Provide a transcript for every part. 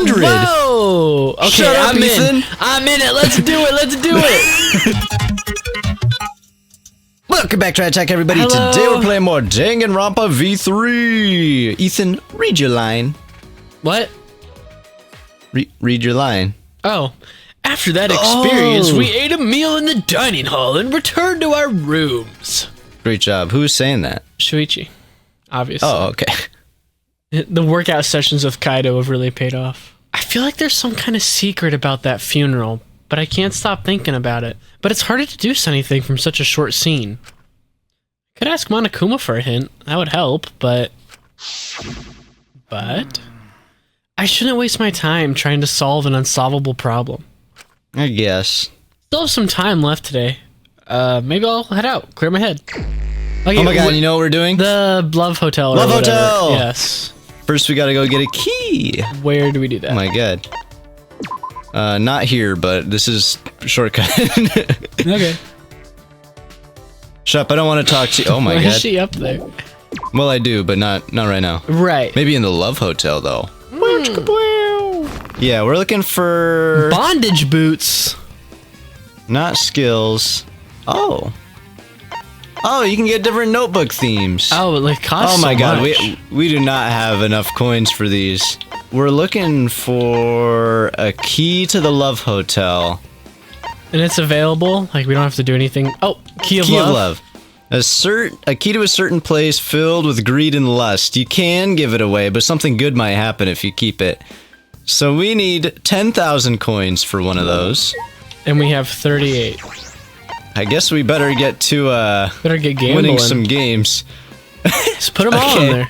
100. Whoa! Okay, Shut up, Ethan. I'm in it. Let's do it. Let's do it. Welcome back to Attack, everybody. Hello. Today we're playing more Danganronpa V3. Ethan, read your line. What? Read your line. Oh. After that experience, we ate a meal in the dining hall and returned to our rooms. Great job. Who's saying that? Shuichi, obviously. Oh, okay. The workout sessions with Kaido have really paid off. I feel like there's some kind of secret about that funeral, but I can't stop thinking about it. But it's hard to deduce anything from such a short scene. Could ask Monokuma for a hint. That would help, but I shouldn't waste my time trying to solve an unsolvable problem. I guess. Still have some time left today. Maybe I'll head out, clear my head. Okay, Oh my god, you know what we're doing? The Love Hotel. Love Hotel! Yes. First, we gotta go get a key. Where do we do that? Oh my god. Not here, but this is a shortcut. Okay. Shut up, I don't want to talk to you. Oh my Why god. is she up there? Well, I do, but not right now. Right. Maybe in the Love Hotel, though. Yeah, we're looking for... Bondage boots. Not skills. Oh. Oh, you can get different notebook themes. Oh, it like costs Oh my so god, much. we do not have enough coins for these. We're looking for a key to the Love Hotel. And it's available. Like we don't have to do anything. Oh, key of love. A key to a certain place filled with greed and lust. You can give it away, but something good might happen if you keep it. So we need 10,000 coins for one of those. And we have 38. I guess we better get to Better get gambling. winning some games. Just put them all in there.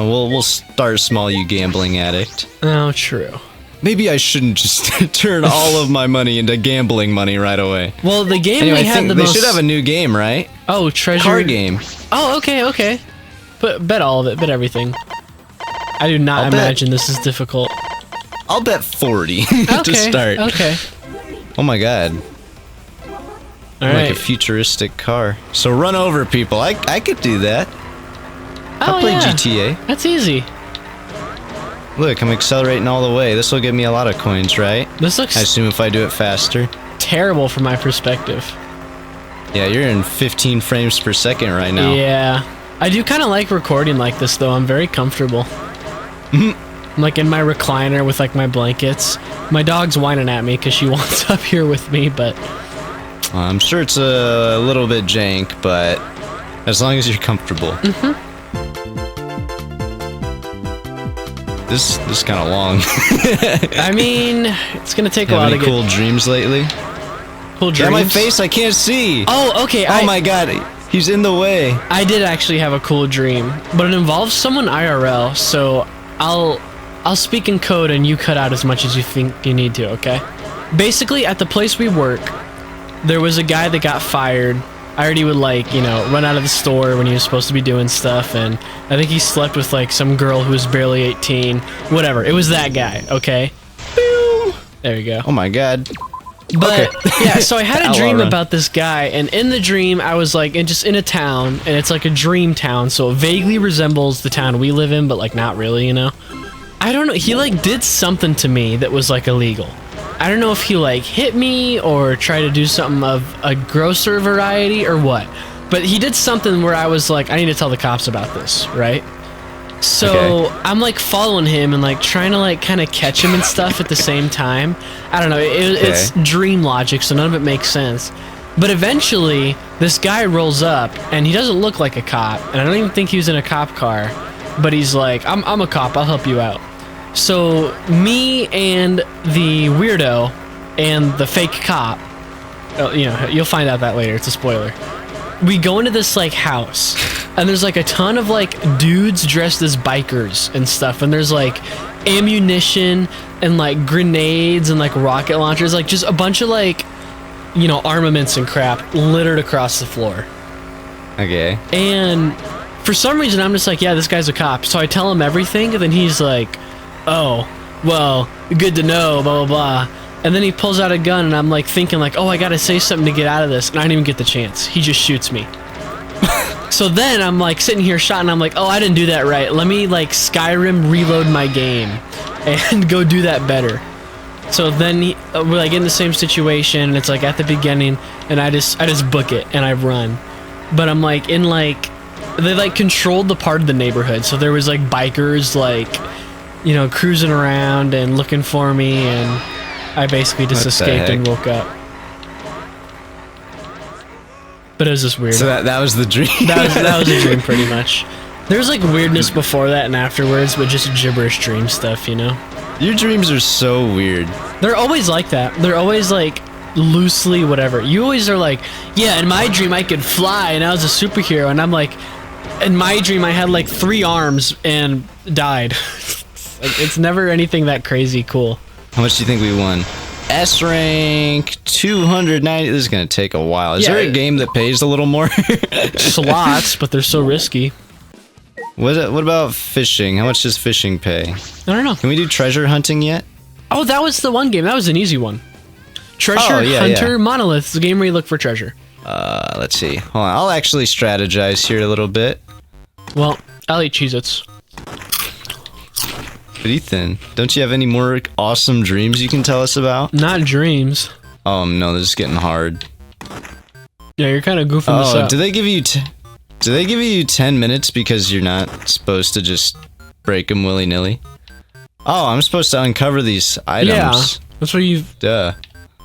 We'll start small, you gambling addict. Oh, true. Maybe I shouldn't just turn all of my money into gambling money right away. Well, the game Anyway, we I had think the they most... should have a new game, right? Oh, treasure... Card game. Oh, okay. Bet all of it. Bet everything. I do not imagine this is difficult. I'll bet 40 Okay, to start. Okay. Oh my god. All Like right. a futuristic car. So run over people. I could do that. I play GTA. That's easy. Look, I'm accelerating all the way. This will give me a lot of coins, right? This looks I assume if I do it faster. terrible from my perspective. Yeah, you're in 15 frames per second right now. Yeah. I do kind of like recording like this, though. I'm very comfortable. I'm like in my recliner with like my blankets. My dog's whining at me because she wants up here with me, but... I'm sure it's a little bit jank, but as long as you're comfortable. This is kind of long. I mean, it's gonna take a while Have to any get... cool dreams lately? Cool dreams? Yeah, my face, I can't see. Oh, okay. Oh my god, he's in the way. I did actually have a cool dream, but it involves someone IRL, so I'll speak in code and you cut out as much as you think you need to, okay? Basically, at the place we work, there was a guy that got fired. I already would, like, you know, run out of the store when he was supposed to be doing stuff, and I think he slept with, like, some girl who was barely 18. Whatever. It was that guy, okay? Boom! There you go. Oh my god. But, yeah, so I had a Outlaw dream run. about this guy, and in the dream, I was, like, just in a town, and it's, like, a dream town, so it vaguely resembles the town we live in, but, like, not really, you know? I don't know, he, like, did something to me that was, like, illegal. I don't know if he, like, hit me or tried to do something of a grosser variety or what, but he did something where I was, like, I need to tell the cops about this, right? So I'm like following him and like trying to like kind of catch him and stuff at the same time. I don't know. It's dream logic, so none of it makes sense. But eventually, this guy rolls up and he doesn't look like a cop, and I don't even think he was in a cop car. But he's like, I'm a cop. I'll help you out. So me and the weirdo and the fake cop, you know, you'll find out that later. It's a spoiler. We go into this like house, and there's like a ton of like dudes dressed as bikers and stuff, and there's like ammunition and like grenades and like rocket launchers, like just a bunch of like, you know, armaments and crap littered across the floor. Okay. And for some reason I'm just like, yeah, this guy's a cop. So I tell him everything, and then he's like, oh, well, good to know, blah, blah, blah. And then he pulls out a gun, and I'm like thinking like, oh, I gotta say something to get out of this, and I don't even get the chance. He just shoots me. So then I'm like sitting here shot and I'm like, oh, I didn't do that right. Let me like Skyrim reload my game and go do that better. So then we're like in the same situation, and it's like at the beginning, and I just book it and I run. But I'm like in like, they like controlled the part of the neighborhood. So there was like bikers like, you know, cruising around and looking for me, and I basically just escaped and woke up. But it was just weird. So that was the dream. that was a dream pretty much. There's like weirdness before that and afterwards, but just gibberish dream stuff, you know? Your dreams are so weird. They're always like that. They're always like loosely whatever. You always are like, yeah, in my dream I could fly and I was a superhero, and I'm like, in my dream I had like 3 arms and died. Like, it's never anything that crazy cool. How much do you think we won? S rank 290. This is gonna take a while. Is there a game that pays a little more? Slots, but they're so risky. What about fishing? How much does fishing pay? I don't know. Can we do treasure hunting yet? Oh, that was the one game. That was an easy one. Treasure Hunter Monolith is a game where you look for treasure. Let's see. Hold on. I'll actually strategize here a little bit. Well, I'll eat Cheez-Its. But Ethan, don't you have any more awesome dreams you can tell us about? Not dreams. Oh no, this is getting hard. Yeah, you're kind of goofing this up. Do they give you 10 minutes because you're not supposed to just break them willy-nilly? Oh, I'm supposed to uncover these items. Yeah, that's what you've... Duh.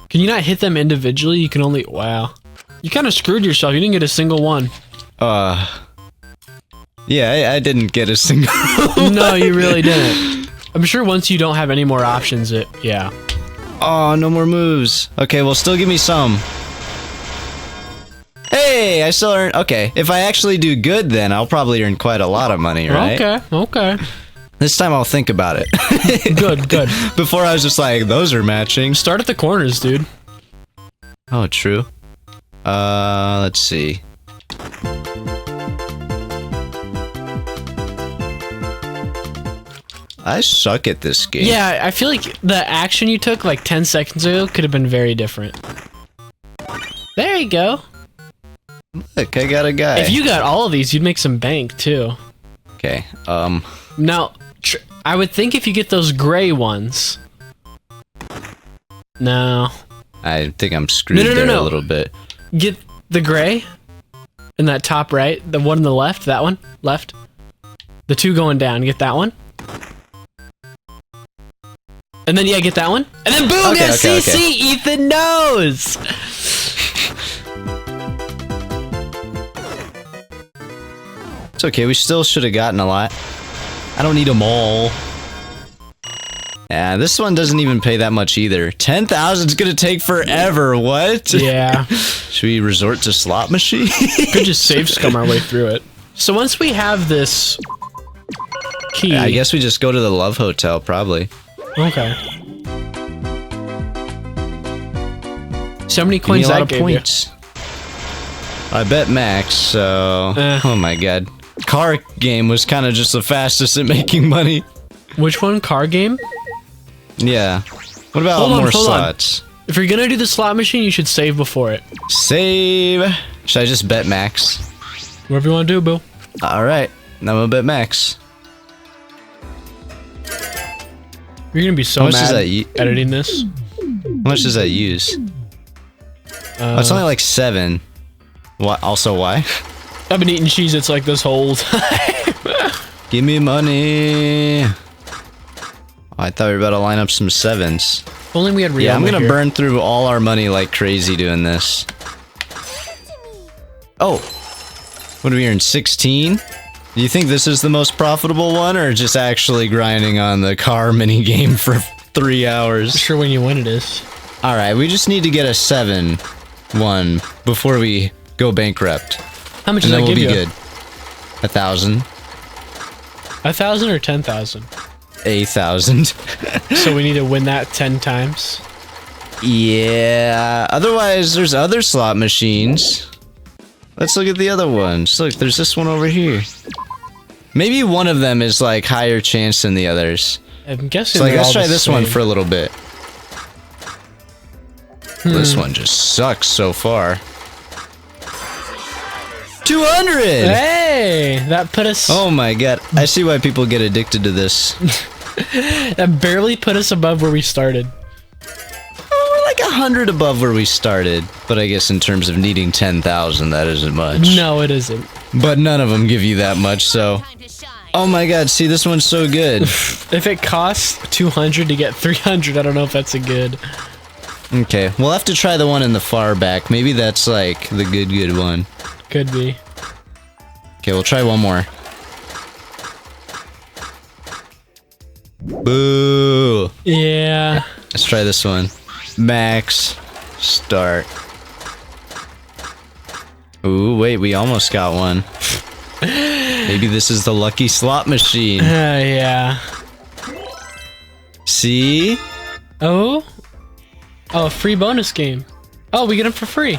Can you not hit them individually? You can only... Wow. You kind of screwed yourself. You didn't get a single one. Yeah, I didn't get a single No, you really didn't. I'm sure once you don't have any more options, yeah. Oh, no more moves. Okay, well, still give me some. Hey, I still earn... Okay, if I actually do good, then I'll probably earn quite a lot of money, right? Okay. This time I'll think about it. Good. Before I was just like, those are matching. Start at the corners, dude. Oh, true. Let's see. I suck at this game. Yeah, I feel like the action you took like 10 seconds ago could have been very different. There you go. Look, I got a guy. If you got all of these, you'd make some bank too. Okay, Now, I would think if you get those gray ones... No. I think I'm screwed there a little bit. Get the gray in that top right, the one on the left, that one, left. The 2 going down, get that one. And then, yeah, get that one. And then boom, okay, see, Ethan knows! It's okay, we still should have gotten a lot. I don't need them all. Yeah, this one doesn't even pay that much either. 10,000 is gonna take forever, what? Yeah. Should we resort to slot machine? Could just save scum our way through it. So once we have this key... I guess we just go to the Love Hotel, probably. Okay. So many coins a lot that of gave points. I bet max, so... Oh my god. Car game was kind of just the fastest at making money. Which one? Car game? Yeah. What about more slots? If you're gonna do the slot machine, you should save before it. Save. Should I just bet max? Whatever you want to do, boo. Alright. I'm gonna bet max. You're gonna be so mad editing this. How much does that use? Oh, it's only like 7. What? Also, why? I've been eating Cheez-Its like this whole time. Give me money. Oh, I thought we were about to line up some 7s. If only we had Rihanna. Yeah, I'm gonna burn through all our money like crazy doing this. Oh, what are we earning? 16? Do you think this is the most profitable one, or just actually grinding on the car mini game for 3 hours? Sure, when you win it is. All right, we just need to get a 7-1 before we go bankrupt. How much does that give you? And then we'll be good. 1,000. 1,000 or 10,000? 8,000. So we need to win that 10 times? Yeah. Otherwise, there's other slot machines. Let's look at the other ones. Look, there's this one over here. Maybe one of them is like higher chance than the others. I'm guessing. So like, let's try this one for a little bit. This one just sucks so far. 200! Hey, that put us. Oh my god. I see why people get addicted to this. That barely put us above where we started. We're like 100 above where we started. But I guess in terms of needing 10,000, that isn't much. No, it isn't. But none of them give you that much, so... Oh my god, see, this one's so good. If it costs 200 to get 300, I don't know if that's a good. Okay, we'll have to try the one in the far back. Maybe that's like the good one. Could be. Okay, we'll try one more. Boo! Yeah. Let's try this one. Max. Start. Ooh, wait, we almost got one. Maybe this is the lucky slot machine. Yeah. See? Oh? Oh, a free bonus game. Oh, we get them for free.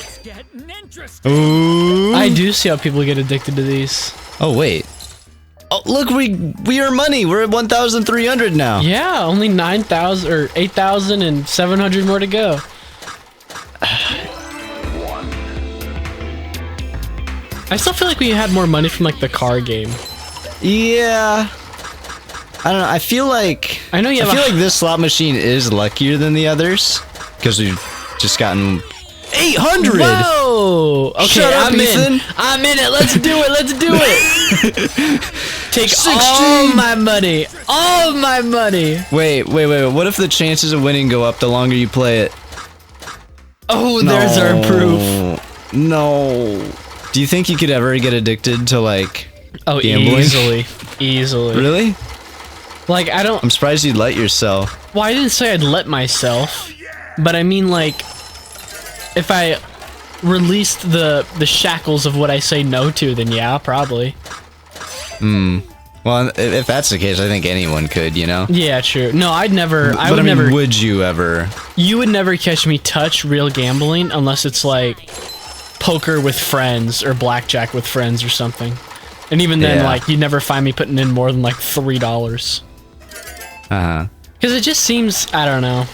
It's getting interesting. Ooh. I do see how people get addicted to these. Oh, wait. Oh, look, we earn money. We're at 1,300 now. Yeah, only 9,000 or 8,700 more to go. I still feel like we had more money from like the car game. Yeah. I don't know. I feel like I know you have I feel like this slot machine is luckier than the others because we've just gotten 800. Whoa! Okay, Shut up, Ethan. I'm in it. Let's do it. Let's do it. Take 16. all my money. All my money. Wait. What if the chances of winning go up the longer you play it? Oh, there's our proof. No. Do you think you could ever get addicted to like gambling? Easily. Really? Like I don't. I'm surprised you'd let yourself. Well, I didn't say I'd let myself, but I mean like, if I released the shackles of what I say no to, then yeah, probably. Well, if that's the case, I think anyone could, you know? Yeah, true. No, I'd never. I But would I mean, never. would you ever? You would never catch me touch real gambling unless it's like poker with friends or blackjack with friends or something. And even then, Yeah. like, you'd never find me putting in more than like $3. Uh-huh. Because it just seems, I don't know.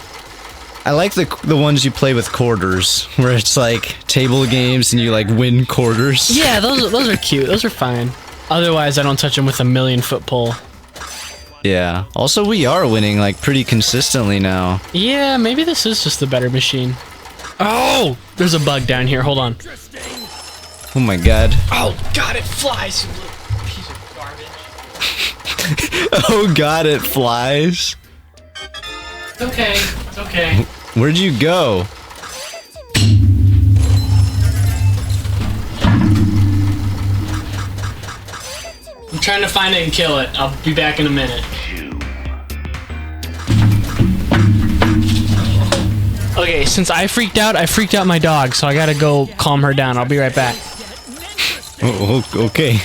I like the ones you play with quarters, where it's like table games and you like win quarters. Yeah, those are cute. Those are fine. Otherwise, I don't touch them with a 1,000,000-foot pole. Yeah. Also, we are winning like pretty consistently now. Yeah, maybe this is just the better machine. Oh! There's a bug down here. Hold on. Oh my god. Oh, God, it flies, you little piece of garbage. Oh god, it flies. It's okay. It's okay. Where'd you go? I'm trying to find it and kill it. I'll be back in a minute. Okay, since I freaked out my dog, so I gotta go calm her down. I'll be right back. Oh, okay.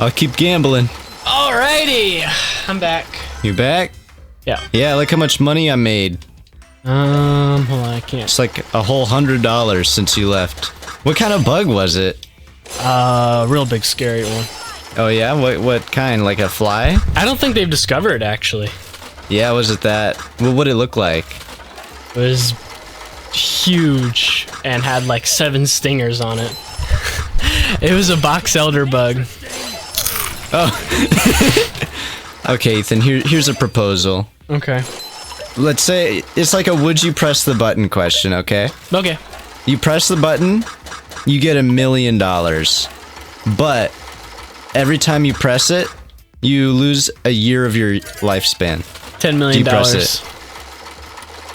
I'll keep gambling. Alrighty, I'm back. You back? Yeah. Yeah, look how much money I made. Hold on, I can't. It's like a whole $100 since you left. What kind of bug was it? Real big scary one. Oh yeah? What kind? Like a fly? I don't think they've discovered, actually. Yeah, was it that? Well, what'd it look like? It was huge and had like 7 stingers on it. It was a box elder bug. Oh. Okay, Ethan, here's a proposal. Okay. Let's say it's like a would you press the button question, okay? Okay. You press the button, you get $1 million. But every time you press it, you lose a year of your lifespan. $10 million. Do you press it?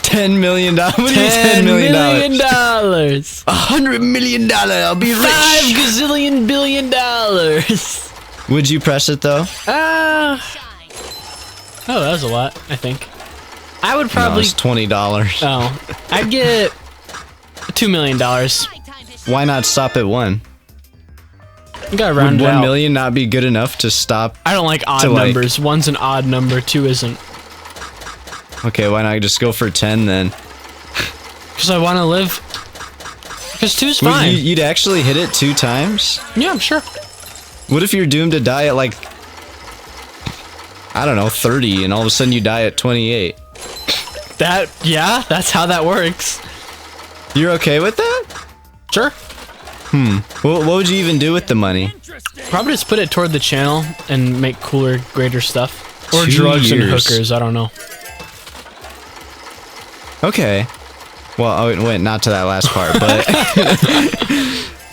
$10 million? What do you mean $10 million? $100 million, I'll be rich. 5 gazillion billion dollars. Would you press it though? Oh, that was a lot, I think. I would No, probably. it's $20. Oh, I'd get $2 million. Why not stop at 1? You gotta round Would it 1 out. million not be good enough to stop? I don't like odd to, like- numbers. 1's an odd number, 2 isn't. Okay, why not just go for 10 then? Because I want to live. Because 2's Would fine. you'd actually hit it 2 times? Yeah, I'm sure. What if you're doomed to die at like, I don't know, 30 and all of a sudden you die at 28? Yeah, that's how that works. You're okay with that? Sure. What would you even do with the money? Probably just put it toward the channel and make cooler, greater stuff. Or 2 drugs and years. hookers, I don't know. Okay. Well, oh, wait, not to that last part, but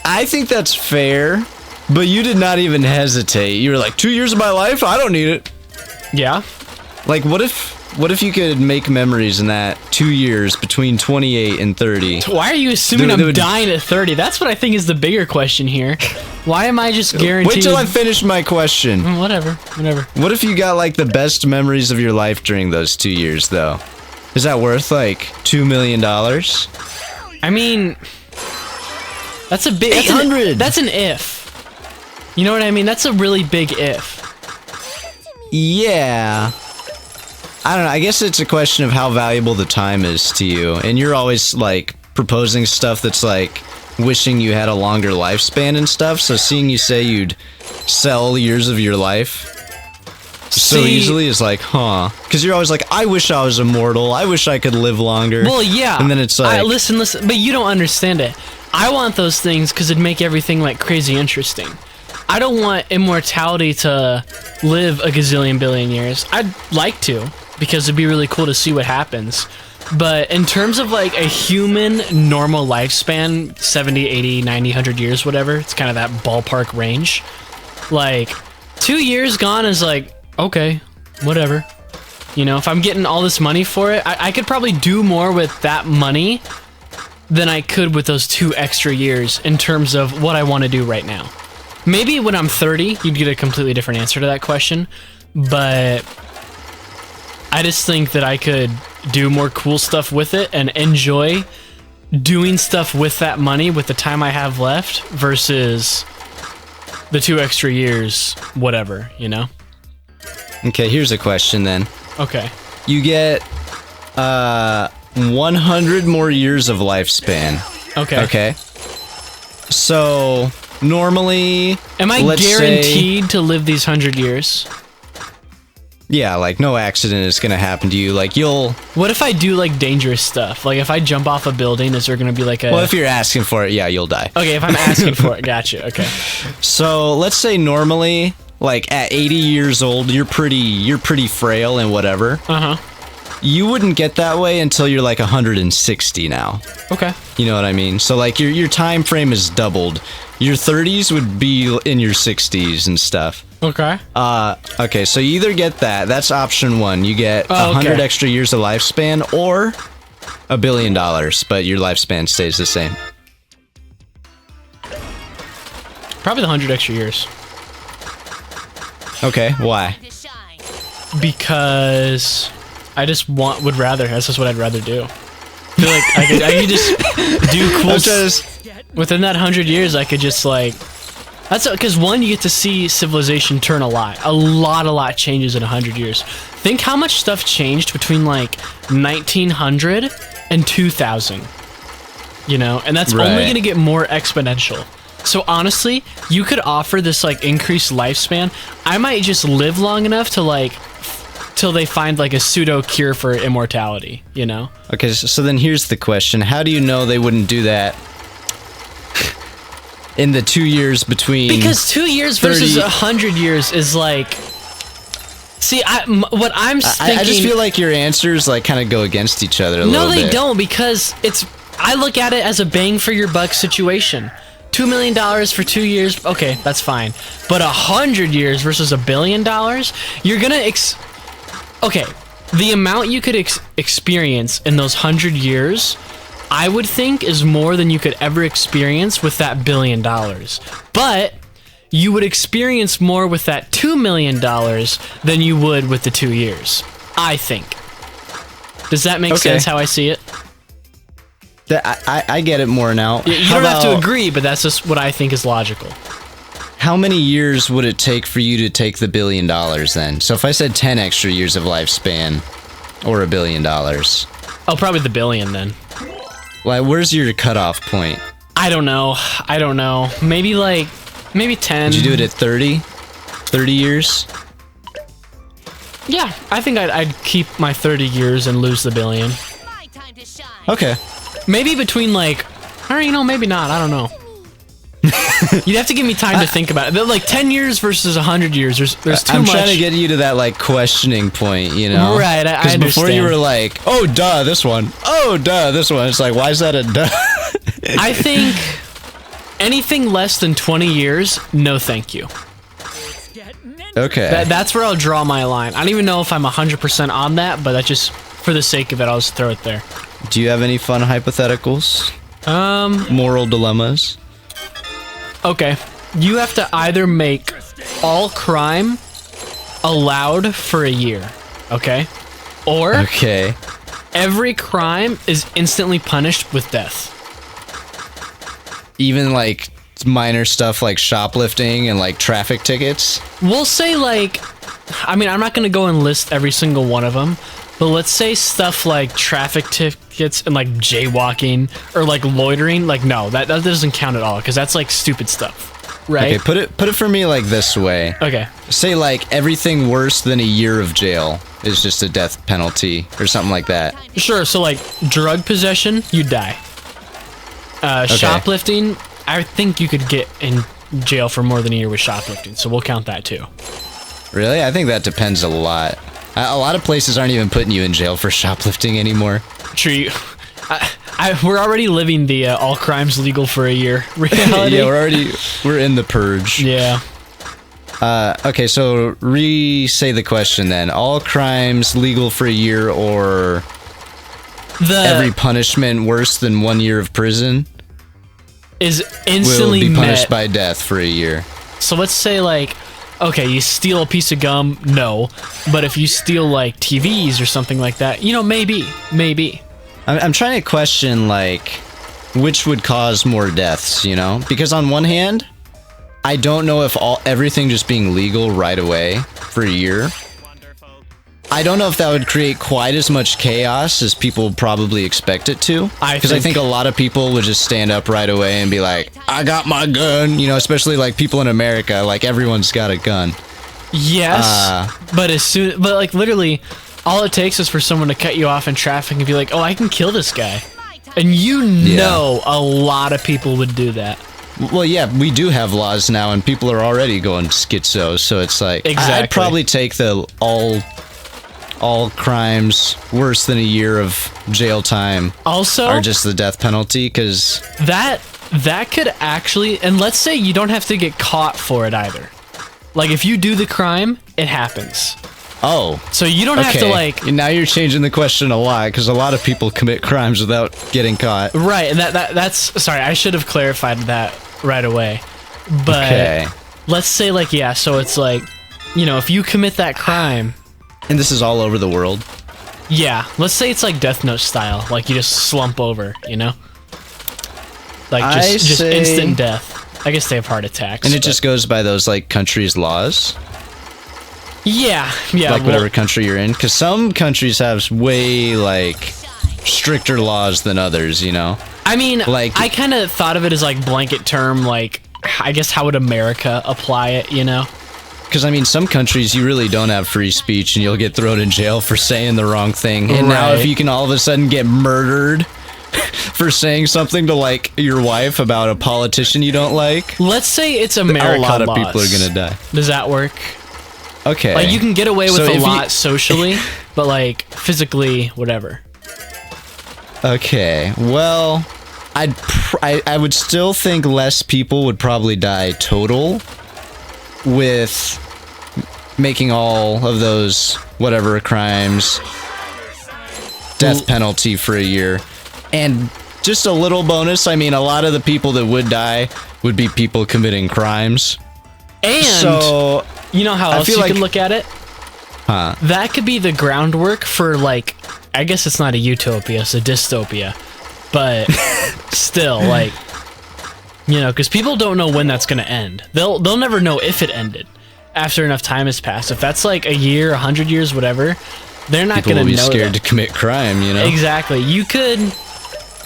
I think that's fair. But you did not even hesitate. You were like, 2 years of my life? I don't need it. Yeah? Like, what if you could make memories in that 2 years between 28 and 30? Why are you assuming They I'm would- dying at 30? That's what I think is the bigger question here. Why am I just guaranteed? Wait till I finish my question. Whatever. What if you got like the best memories of your life during those 2 years, though? Is that worth like $2 million? I mean, that's a big... 800. That's an if. You know what I mean? That's a really big if. Yeah. I don't know. I guess it's a question of how valuable the time is to you. And you're always like proposing stuff that's like wishing you had a longer lifespan and stuff. So seeing you say you'd sell years of your life so See- easily is like, huh? Because you're always like, I wish I was immortal. I wish I could live longer. Well, yeah. And then it's like, listen, but you don't understand it. I want those things because it'd make everything like crazy interesting. I don't want immortality to live a gazillion billion years. I'd like to, because it'd be really cool to see what happens. But in terms of like a human normal lifespan, 70, 80, 90, 100 years, whatever, it's kind of that ballpark range. Like, 2 years gone is like, okay, whatever. You know, if I'm getting all this money for it, I could probably do more with that money than I could with those 2 extra years in terms of what I want to do right now. Maybe when I'm 30, you'd get a completely different answer to that question, but I just think that I could do more cool stuff with it and enjoy doing stuff with that money with the time I have left versus the 2 extra years, whatever, you know? okay, here's a question then. Okay. You get 100 more years of lifespan. Okay. Okay. So normally, Am I let's guaranteed to live these 100 years? yeah, like no accident is gonna happen to you. Like you'll. What if I do like dangerous stuff? Like if I jump off a building, is there gonna be like a... Well, if you're asking for it, yeah, you'll die. Okay, if I'm asking for it, gotcha. Okay. So let's say normally, like at 80 years old, you're pretty frail and whatever. Uh-huh. You wouldn't get that way until you're like 160 now. Okay. You know what I mean? So like your time frame is doubled. Your 30s would be in your 60s and stuff. Okay. Okay, so you either get that. That's option one. You get Oh, 100 okay. extra years of lifespan, or $1 billion, but your lifespan stays the same. Probably the 100 extra years. Okay, why? Because I just would rather. That's just what I'd rather do. I feel like I could just do cool stuff. Within that 100 years, I could just like... That's because one, you get to see civilization turn a lot changes in 100 years. Think how much stuff changed between like 1900 and 2000. You know, and that's only Right. going to get more exponential. So honestly, you could offer this like increased lifespan. I might just live long enough to like till they find like a pseudo cure for immortality, you know? Okay, so then here's the question. How do you know they wouldn't do that in the 2 years between... Because 2 years versus 30 100 years is like... See, what I'm thinking... I just feel like your answers like kind of go against each other a little No, bit. they don't, because it's... I look at it as a bang for your buck situation. $2 million for 2 years, okay, that's fine. But 100 years versus $1 billion, you're gonna... Okay, the amount you could experience in those 100 years, I would think is more than you could ever experience with that $1 billion. But you would experience more with that $2 million than you would with the 2 years, I think. Does that make sense how I see it? I get it more now. You don't have to agree, but that's just what I think is logical. How many years would it take for you to take the $1 billion then? So if I said 10 extra years of lifespan, or $1 billion. Oh, probably the billion then. Like, where's your cutoff point? I don't know. Maybe 10. Would you do it at 30? 30 years? Yeah, I think I'd keep my 30 years and lose the billion. My time to shine. Okay. maybe between like, or maybe not. I don't know. You'd have to give me time to think about it. But like 10 years versus 100 years. There's too I'm much. trying to get you to that like questioning point, you know? Right, I understand. Before you were like, oh duh, this one. Oh duh, this one. It's like, why is that a duh? I think anything less than 20 years, no thank you. Okay. That's where I'll draw my line. I don't even know if I'm 100% on that, but that's just for the sake of it, I'll just throw it there. Do you have any fun hypotheticals? Moral dilemmas? Okay. You have to either make all crime allowed for a year, okay? Or Okay. every crime is instantly punished with death. Even like minor stuff like shoplifting and like traffic tickets? We'll say like, I mean, I'm not going to go and list every single one of them, but let's say stuff like traffic tickets and like jaywalking or like loitering. Like, no, that doesn't count at all because that's like stupid stuff, right? Okay, put it for me like this way. Okay. Say like everything worse than a year of jail is just a death penalty or something like that. Sure. So like drug possession, you die. Shoplifting, I think you could get in jail for more than a year with shoplifting, so we'll count that too. Really? I think that depends a lot. A lot of places aren't even putting you in jail for shoplifting anymore. True. We're already living the all crimes legal for a year reality. Yeah, we're in the purge. Yeah. Okay, so re-say the question then. All crimes legal for a year or every punishment worse than 1 year of prison is will instantly be punished met. by death for a year. So let's say like, okay, you steal a piece of gum, no. But if you steal like TVs or something like that, maybe. I'm trying to question like which would cause more deaths, Because on one hand, I don't know if everything just being legal right away for a year. I don't know if that would create quite as much chaos as people probably expect it to. Because I think a lot of people would just stand up right away and be like, I got my gun, especially like people in America, like everyone's got a gun. Yes, but like literally, all it takes is for someone to cut you off in traffic and be like, oh, I can kill this guy. And a lot of people would do that. Well, yeah, we do have laws now and people are already going schizo, so it's like, exactly. I'd probably take the all crimes worse than a year of jail time also are just the death penalty, because that could actually, and let's say you don't have to get caught for it either. Like if you do the crime, it happens. Oh, so you don't have to like. Now you're changing the question a lot, because a lot of people commit crimes without getting caught. Right, and that's sorry, I should have clarified that right away. But let's say like, yeah, so it's like, if you commit that crime. And this is all over the world? Yeah, let's say it's like Death Note style, like you just slump over, Like just instant death. I guess they have heart attacks. And it just goes by those like countries' laws? Yeah. Like whatever country you're in? Because some countries have way like stricter laws than others, I mean, like, I kind of thought of it as like blanket term, like, I guess how would America apply it, Because, I mean, some countries you really don't have free speech and you'll get thrown in jail for saying the wrong thing. And now if you can all of a sudden get murdered for saying something to, like, your wife about a politician you don't like. Let's say it's America. A lot of laws. people are going to die. Does that work? Okay. Like, you can get away with a lot socially, but, like, physically, whatever. Okay. Well, I would still think less people would probably die total with making all of those whatever crimes death penalty for a year. And just a little bonus, I mean, a lot of the people that would die would be people committing crimes. And so you know how else you can look at it? Huh? That could be the groundwork for, like, I guess it's not a utopia, it's a dystopia. But still, like, because people don't know when that's going to end. They'll never know if it ended after enough time has passed. If that's like a year, 100 years, whatever, they're not going to know. People will be scared to commit crime, Exactly. You could,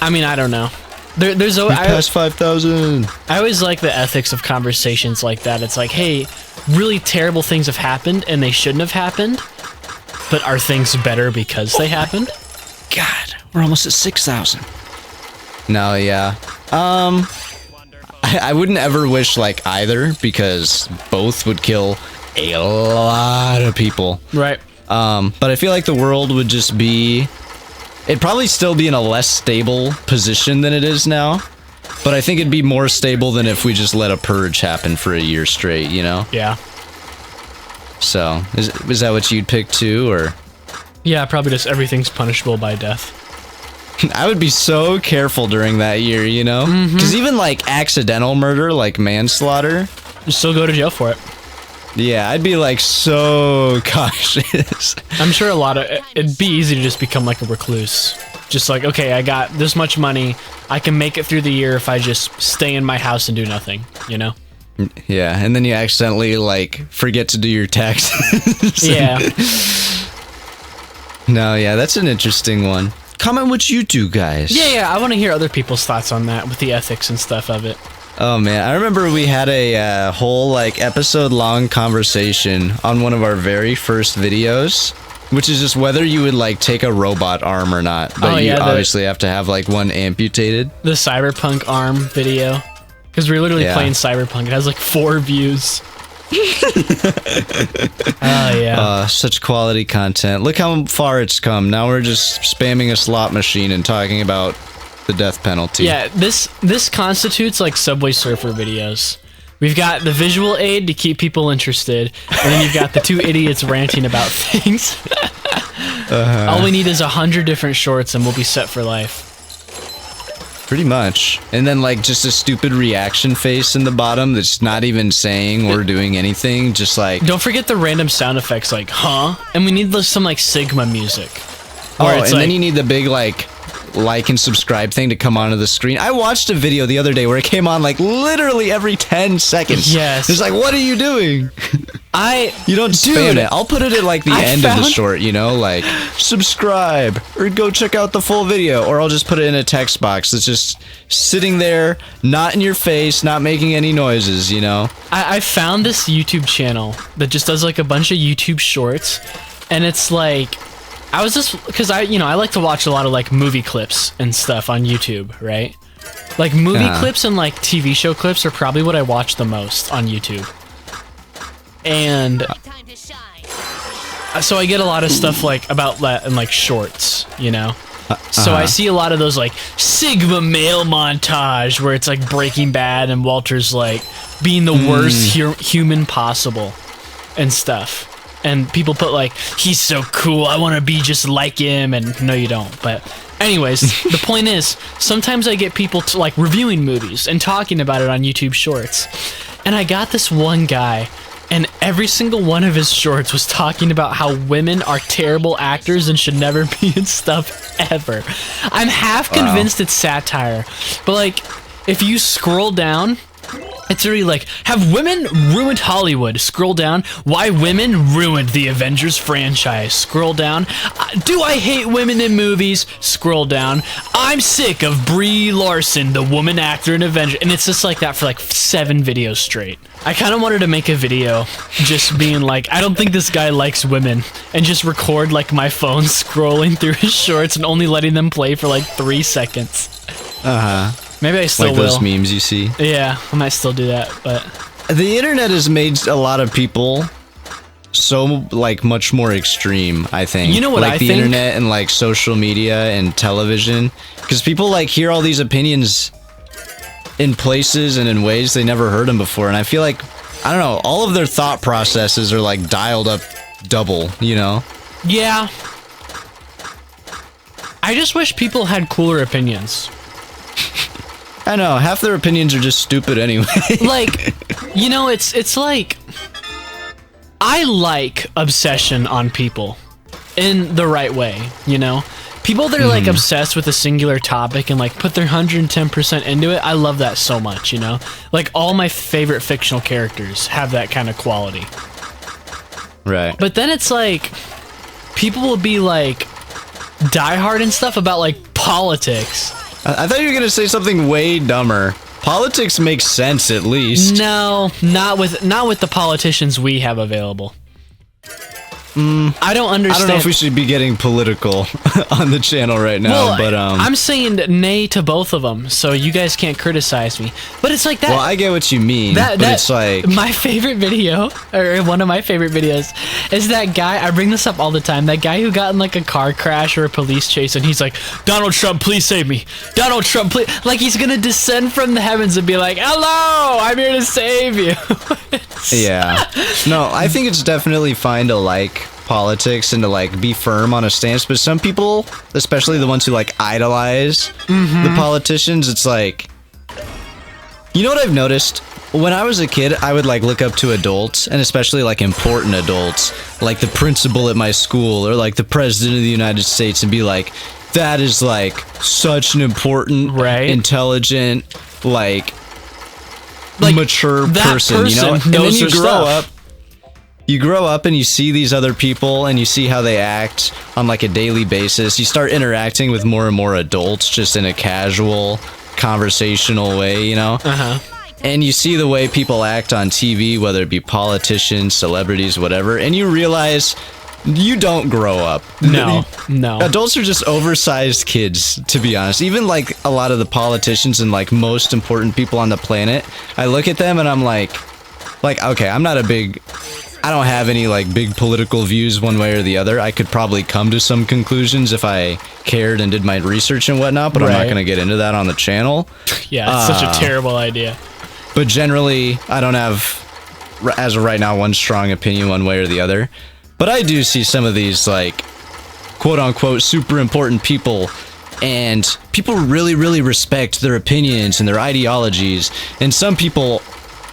I mean, I don't know. There's always past 5,000. I always like the ethics of conversations like that. It's like, hey, really terrible things have happened and they shouldn't have happened, but are things better because they happened? God, we're almost at 6,000. No, yeah. I wouldn't ever wish like either because both would kill a lot of people. Right. But I feel like the world would just be... It'd probably still be in a less stable position than it is now. But I think it'd be more stable than if we just let a purge happen for a year straight, you know? Yeah. So, is that what you'd pick too, or...? Yeah, probably just everything's punishable by death. I would be so careful during that year, you know? Because even, like, accidental murder, like manslaughter... You still go to jail for it. Yeah, I'd be, like, so cautious. I'm sure it'd be easy to just become like a recluse. Just like, okay, I got this much money, I can make it through the year if I just stay in my house and do nothing, you know? Yeah, and then you accidentally, like, forget to do your taxes. Yeah. No, yeah, that's an interesting one. Comment what you do, guys. Yeah, I want to hear other people's thoughts on that with the ethics and stuff of it. Oh, man, I remember we had a whole, like, episode-long conversation on one of our very first videos, which is just whether you would, like, take a robot arm or not. But you obviously have to have, like, one amputated. The Cyberpunk arm video. Because we're literally playing Cyberpunk. It has, like, 4 views. Oh, yeah. Such quality content. Look how far it's come. Now we're just spamming a slot machine and talking about the death penalty. Yeah, this constitutes like Subway Surfer videos. We've got the visual aid to keep people interested, and then you've got the 2 idiots ranting about things. All we need is 100 different shorts and we'll be set for life. Pretty much. And then, like, just a stupid reaction face in the bottom that's not even saying or doing anything, just like... Don't forget the random sound effects, like, huh? And we need some, like, Sigma music. Oh, and then you need the big, like and subscribe thing to come onto the screen. I watched a video the other day where it came on, like, literally every 10 seconds. Yes. It's like, what are you doing? You don't spam it. I'll put it at, like, the end of the short, you know? Like, subscribe, or go check out the full video, or I'll just put it in a text box that's just sitting there, not in your face, not making any noises, you know? I found this YouTube channel that just does, like, a bunch of YouTube shorts, and it's like... I was just, because I like to watch a lot of, like, movie clips and stuff on YouTube, right? Like, movie clips and, like, TV show clips are probably what I watch the most on YouTube. And so I get a lot of stuff, like, about that and, like, shorts, you know? So I see a lot of those, like, Sigma male montage where it's, like, Breaking Bad and Walter's, like, being the worst human possible and stuff. And people put, like, he's so cool, I want to be just like him, and no, you don't. But anyways, the point is, sometimes I get people to, like, reviewing movies and talking about it on YouTube Shorts. And I got this one guy, and every single one of his shorts was talking about how women are terrible actors and should never be in stuff ever. I'm half convinced it's satire, but, like, if you scroll down... It's really like, have women ruined Hollywood? Scroll down. Why women ruined the Avengers franchise? Scroll down. Do I hate women in movies? Scroll down. I'm sick of Brie Larson, the woman actor in Avengers. And it's just like that for like 7 videos straight. I kind of wanted to make a video just being like, I don't think this guy likes women. And just record like my phone scrolling through his shorts and only letting them play for like 3 seconds. Maybe I still will. Like those memes you see. Yeah, I might still do that, but... The internet has made a lot of people so, like, much more extreme, I think. You know what I think? Like, the internet and, like, social media and television. Because people, like, hear all these opinions in places and in ways they never heard them before. And I feel like, I don't know, all of their thought processes are, like, dialed up double, you know? Yeah. I just wish people had cooler opinions. I know, half their opinions are just stupid anyway. Like, you know, it's like... I like obsession on people in the right way, you know? People that are, like, obsessed with a singular topic and, like, put their 110% into it, I love that so much, you know? Like, all my favorite fictional characters have that kind of quality. Right. But then it's like, people will be, like, diehard and stuff about, like, politics. I thought you were gonna say something way dumber. Politics makes sense, at least. No, not with the politicians we have available. I don't understand. I don't know if we should be getting political on the channel right now, well, but I'm saying nay to both of them, so you guys can't criticize me. But it's like that. well, I get what you mean, but it's like my favorite video, or one of my favorite videos, is that guy. I bring this up all the time. That guy who got in like a car crash or a police chase, and he's like, "Donald Trump, please save me. Donald Trump, please." Like he's gonna descend from the heavens and be like, "Hello, I'm here to save you." yeah. No, I think it's definitely fine to like politics and to like be firm on a stance, but some people, especially the ones who like idolize the politicians, it's like, you know what I've noticed? When I was a kid, I would like look up to adults, and especially like important adults, like the principal at my school or like the president of the United States, and be like, that is like such an important, intelligent, like mature person, you know? And then you grow up and you see these other people and you see how they act on like a daily basis. You start interacting with more and more adults just in a casual, conversational way, you know? And you see the way people act on TV, whether it be politicians, celebrities, whatever, and you realize you don't grow up. No. Adults are just oversized kids, to be honest. Even like a lot of the politicians and like most important people on the planet, I look at them and I'm like, okay, I don't have any like big political views one way or the other. I could probably come to some conclusions if I cared and did my research and whatnot, but I'm not going to get into that on the channel. Yeah, it's such a terrible idea. But generally, I don't have, as of right now, one strong opinion one way or the other. But I do see some of these, like, quote-unquote super important people, and people really, really respect their opinions and their ideologies. And some people,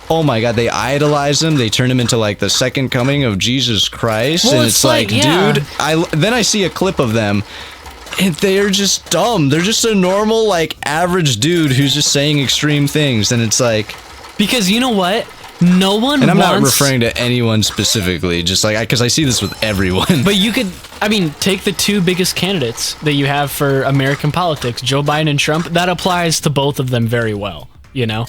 oh my god, they idolize them. They turn them into, like, the second coming of Jesus Christ. Well, and it's like, dude, then I see a clip of them, and they're just dumb. They're just a normal, like, average dude who's just saying extreme things. And it's like... Because you know what? No one and I'm not referring to anyone specifically, just like, because I see this with everyone. But you could, I mean, take the two biggest candidates that you have for American politics, Joe Biden and Trump. That applies to both of them very well, you know?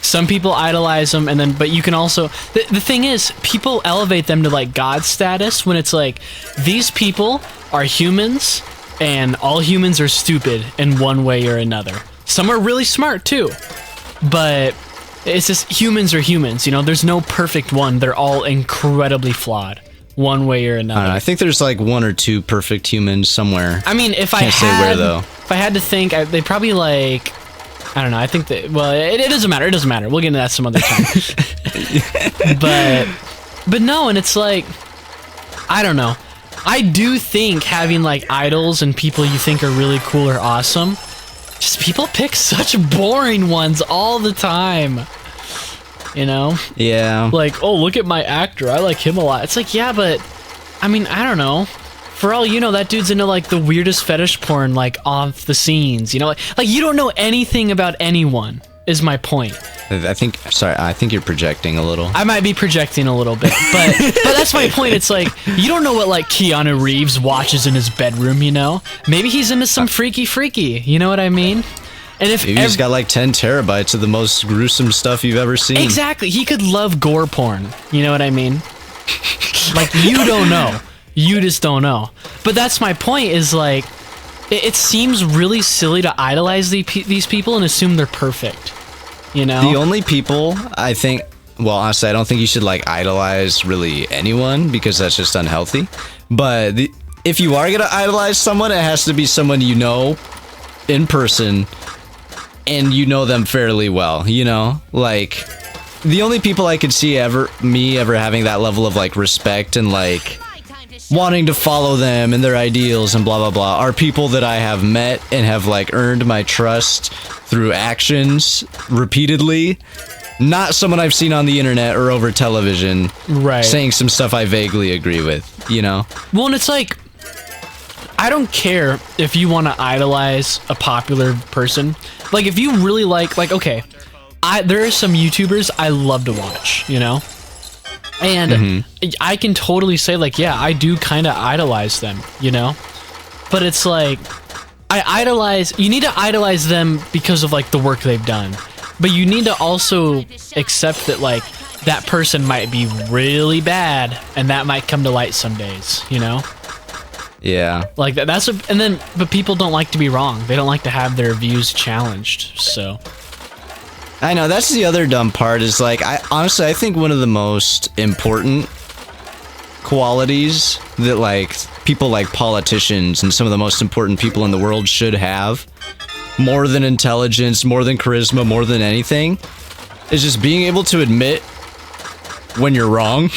Some people idolize them, and then, but you can also, the thing is, people elevate them to like God status when it's like, these people are humans, and all humans are stupid in one way or another. Some are really smart too, but it's just humans are humans, you know? There's no perfect one. They're all incredibly flawed, one way or another. I think there's like one or two perfect humans somewhere. I mean, if I had to think, they probably like, I don't know. I think that, well, it doesn't matter. It doesn't matter. We'll get into that some other time. but no, and it's like, I don't know. I do think having like idols and people you think are really cool or awesome, just people pick such boring ones all the time. You know? Yeah. Like, oh, look at my actor. I like him a lot. It's like, yeah, but I mean, I don't know. For all you know, that dude's into like the weirdest fetish porn, like off the scenes. You know, like you don't know anything about anyone. Is my point. I think you're projecting a little. I might be projecting a little bit, but that's my point. It's like, you don't know what like Keanu Reeves watches in his bedroom, you know? Maybe he's into some freaky, you know what I mean? And if maybe he's got like 10 terabytes of the most gruesome stuff you've ever seen. Exactly. He could love gore porn. You know what I mean? Like, you don't know. You just don't know. But that's my point, is like, it seems really silly to idolize these people and assume they're perfect. You know? The only people, I think, well, honestly, I don't think you should like idolize really anyone, because that's just unhealthy. But if you are going to idolize someone, it has to be someone you know in person and you know them fairly well, you know? Like, the only people I could see ever having that level of like respect and like wanting to follow them and their ideals and blah blah blah are people that I have met and have like earned my trust through actions repeatedly, not someone I've seen on the internet or over television saying some stuff I vaguely agree with, you know? Well, and it's like, I don't care if you want to idolize a popular person. Like, if you really like okay, there are some YouTubers I love to watch, you know? And I can totally say, like, yeah, I do kind of idolize them, you know? But it's like, you need to idolize them because of, like, the work they've done. But you need to also accept that, like, that person might be really bad, and that might come to light some days, you know? Yeah. Like but people don't like to be wrong. They don't like to have their views challenged, so. I know, that's the other dumb part is like, honestly, I think one of the most important qualities that like people like politicians and some of the most important people in the world should have, more than intelligence, more than charisma, more than anything, is just being able to admit when you're wrong.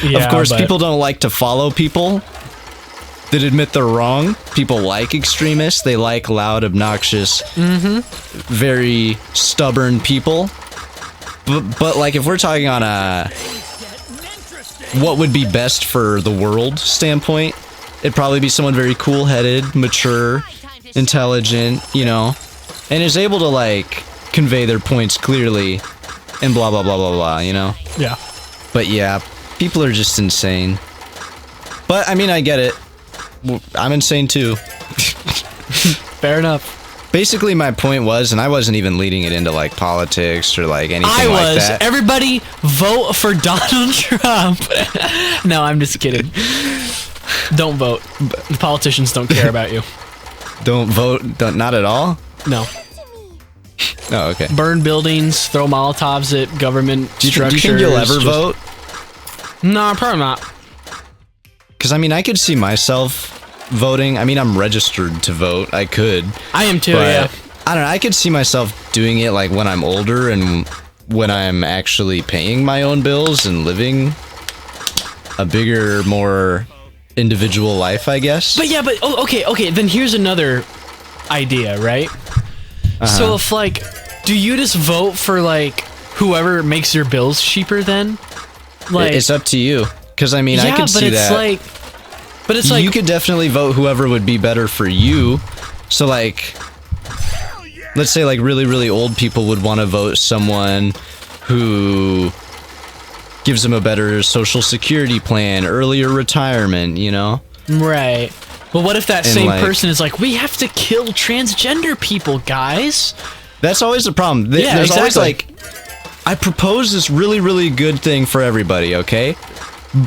Yeah, of course, but people don't like to follow people that admit they're wrong. People like extremists. They like loud, obnoxious, very stubborn people. But like, if we're talking on a what would be best for the world standpoint, it'd probably be someone very cool-headed, mature, intelligent, you know, and is able to like convey their points clearly and blah blah blah blah blah, you know. Yeah. But yeah, people are just insane. But I mean, I get it. I'm insane too. Fair enough. Basically, my point was, and I wasn't even leading it into like politics or like anything I like was. that. Everybody vote for Donald Trump. No, I'm just kidding. Don't vote. The politicians don't care about you. Don't vote. Not at all. No. Oh, okay. Burn buildings, throw Molotovs at government Do you structures. think you'll ever vote? No, probably not. Because I mean, I could see myself voting. I mean, I'm registered to vote. I could. I am too, But yeah. I don't know. I could see myself doing it like when I'm older and when I'm actually paying my own bills and living a bigger, more individual life, I guess. But yeah, okay, then here's another idea, right? So if like, do you just vote for like whoever makes your bills cheaper then? Like, It's up to you. Because I mean, I could see that. But it's like you could definitely vote whoever would be better for you. So like, let's say like really, really old people would want to vote someone who gives them a better social security plan, earlier retirement, you know? right. But what if that And, same like, person is like, we have to kill transgender people, guys? That's always the problem. Yeah, There's always exactly. like, I propose this really, really good thing for everybody, okay?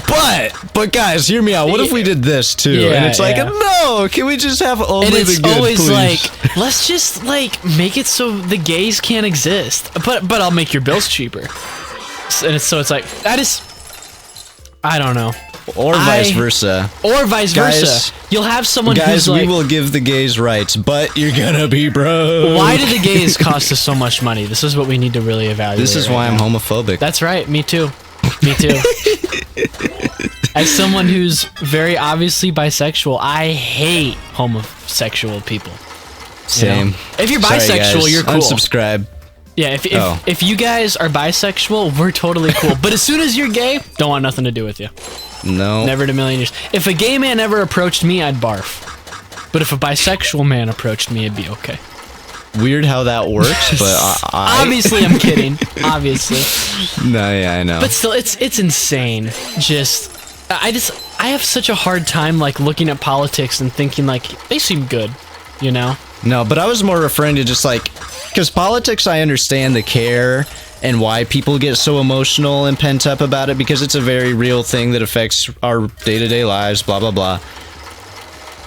But guys, hear me out. What if we did this too? Yeah, and it's like, yeah. no, can we just have only And it's the good, always please? like, let's just like make it so the gays can't exist. But I'll make your bills cheaper. And it's like that is, I don't know. Or vice versa. Or vice Guys- versa. You'll have someone Guys, who's like, we will give the gays rights, but you're gonna be broke. why do the gays cost us so much money? This is what we need to really evaluate. This is right why I'm now. homophobic. That's right. Me too. Me too. As someone who's very obviously bisexual, I hate homosexual people. Same. You know? If you're Sorry, bisexual, guys. you're cool. Unsubscribe. Yeah, Oh. if you guys are bisexual, we're totally cool. But as soon as you're gay, don't want nothing to do with you. No. Never in a million years. If a gay man ever approached me, I'd barf. But if a bisexual man approached me, it'd be okay. Weird how that works, but I Obviously, I'm kidding. Obviously. No, yeah, I know. But still, it's insane. I have such a hard time like looking at politics and thinking like they seem good, you know? No, but I was more referring to just like, because politics, I understand the care and why people get so emotional and pent up about it, because it's a very real thing that affects our day-to-day lives, blah, blah, blah.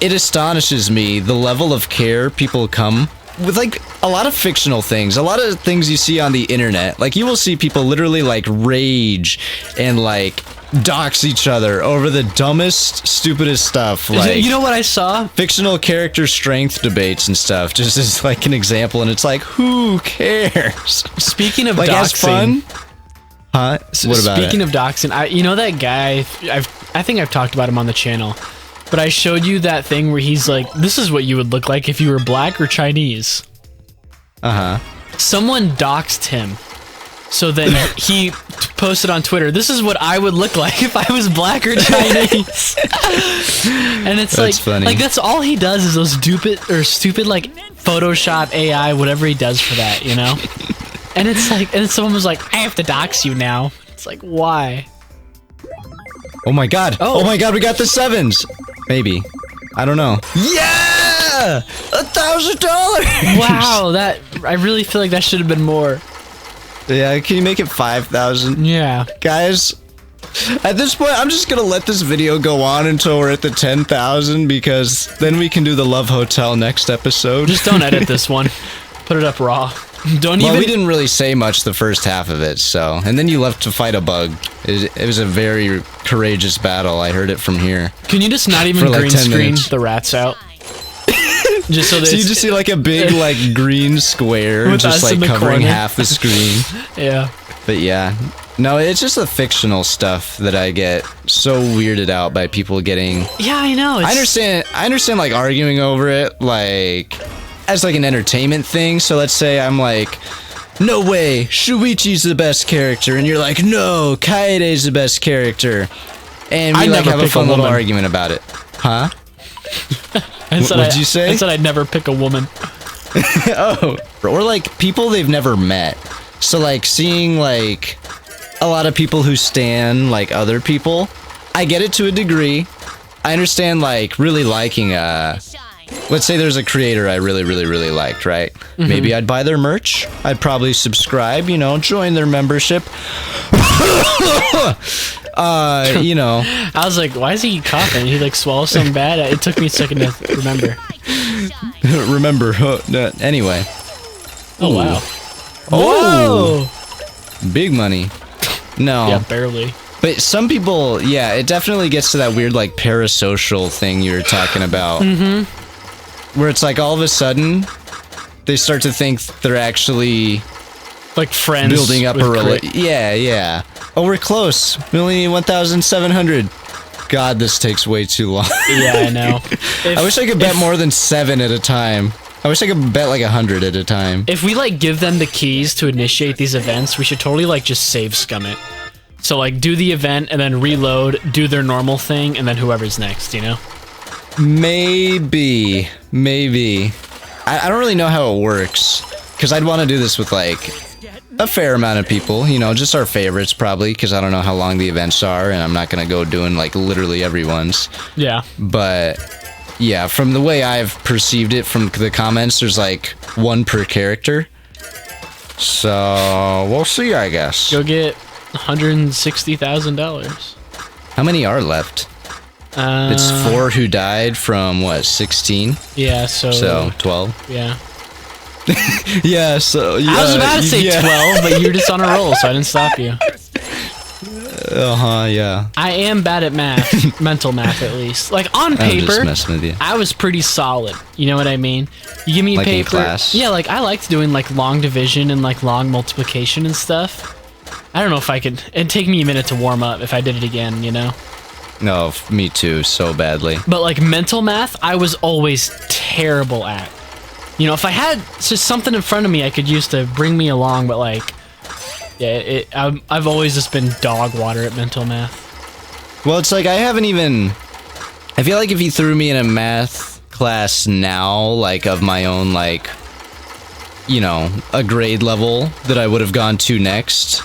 It astonishes me the level of care people come with, like, a lot of fictional things, a lot of things you see on the internet. Like, you will see people literally, like, rage and, like, dox each other over the dumbest, stupidest stuff. Like, You know what I saw? fictional character strength debates and stuff, just as like an example, and it's like, who cares? Speaking of Like, as doxing, fun? Huh? What about speaking it? of doxing, you know that guy? I think I've talked about him on the channel, but I showed you that thing where he's like, "This is what you would look like if you were black or Chinese." Someone doxed him. So then he posted on Twitter, "This is what I would look like if I was black or Chinese." And it's That's funny. like that's all he does is those stupid like Photoshop AI, whatever he does for that, you know? And it's like, and someone was like, "I have to dox you now." It's like, why? Oh my god. Oh my god, we got the sevens. Maybe. I don't know. Yeah! $1,000! Wow, I really feel like that should have been more. Yeah, can you make it 5,000? Yeah. Guys, at this point, I'm just gonna let this video go on until we're at the 10,000 because then we can do the Love Hotel next episode. Just don't edit this one. Put it up raw. Don't Well, even. we didn't really say much the first half of it, so... And then you left to fight a bug. It was a very courageous battle. I heard it from here. Can you just not even For like green 10 screen minutes. the rats out? Just so that So you just see like a big like green square With just us in like the covering corner. half the screen. Yeah. But yeah. No, it's just the fictional stuff that I get so weirded out by people getting... Yeah, I know. It's, I understand like arguing over it like as like an entertainment thing. So let's say I'm like, no way, Shuichi's the best character, and you're like, no, Kaede's the best character. And we I'd like never have a pick a fun little woman. argued about it. Huh? What'd you say? I said I'd never pick a woman. Oh. Or like people they've never met. So like seeing like a lot of people who stan like other people, I get it to a degree. I understand like really liking let's say there's a creator I really liked, right? Maybe I'd buy their merch. I'd probably subscribe, you know, join their membership. You know. I was like, why is he coughing? He like swallowed something bad. It took me a second to remember. Remember. Anyway. Oh wow. Oh. Whoa. Big money. No. Yeah, barely. But some people, yeah, it definitely gets to that weird, like, parasocial thing you were talking about. Where it's like, all of a sudden, they start to think they're actually Like friends. building up with a relationship. Yeah. Oh, we're close. We only need 1,700. God, this takes way too long. Yeah, I know. I wish I could bet more than 7 at a time. I wish I could bet like 100 at a time. If we like give them the keys to initiate these events, we should totally like just save scum it. So like do the event and then reload, do their normal thing, and then whoever's next, you know? Maybe. I don't really know how it works. Because I'd want to do this with like a fair amount of people, you know, just our favorites probably, because I don't know how long the events are, and I'm not going to go doing like literally everyone's. Yeah. But yeah, from the way I've perceived it from the comments, there's like 1 per character. So we'll see, I guess. Go get $160,000. How many are left? It's 4 who died from what, 16? Yeah, so So 12. yeah. Yeah, so yeah, I was about to say yeah. 12, but you were just on a roll, so I didn't stop you. Yeah. I am bad at math, mental math at least. Like on I'm just paper, messing with you. I was pretty solid. You know what I mean? You give me a Like in paper. class? Yeah, like I liked doing like long division and like long multiplication and stuff. I don't know if I could. It'd take me a minute to warm up if I did it again, you know? No, me too, so badly. But like mental math, I was always terrible at. You know, if I had just something in front of me I could use to bring me along, but like, yeah, I've always just been dog water at mental math. Well, it's like I haven't even... I feel like if you threw me in a math class now, like of my own, like, you know, a grade level that I would have gone to next.